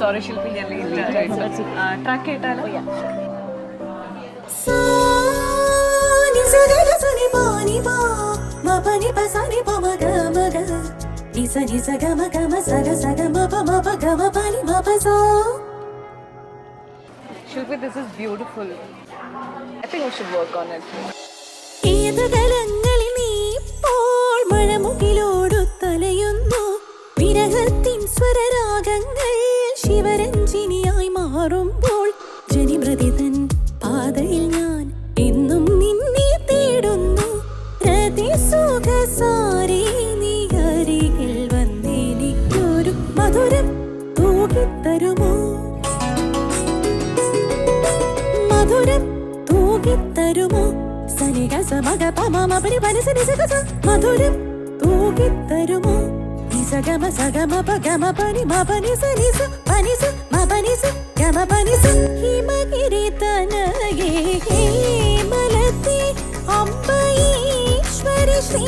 Sorry ശില്പി, ഞാൻ track കേട്ടാലോ? Shilpi, this is beautiful. I think we should work on it. ഏതകലങ്ങളിൽ നീ ഇപ്പോൾ മഴമുകിലോടു തലയുന്നു. വിരഹത്തിൻ സ്വരരാഗങ്ങൾ ശിവരഞ്ജിനിയായി മാറുമ്പോൾ ജനിമൃതിതൻ പാതയിൽ ഞാൻ എന്നും നിന്നെ തേടുന്നു. രതിസുഖസാരി നീ അരികിൽ വന്നെനിക്കൊരു മധുരം തൂകിത്തരുമോ? മധുരം തൂകിത്തരുമോ? സനിക സമഗ പമ പനി പനി സനി സഗ മധുരം തൂകിത്തരുമോ? നിസഗമ സഗമ പഗമ പനി മ പനി സനി സ പനി സ മ പനി സ ഗമ പനി സ ഹിമഗിരി തനയേ ഹേമലതി അംബ ഈശ്വരി ശ്രീ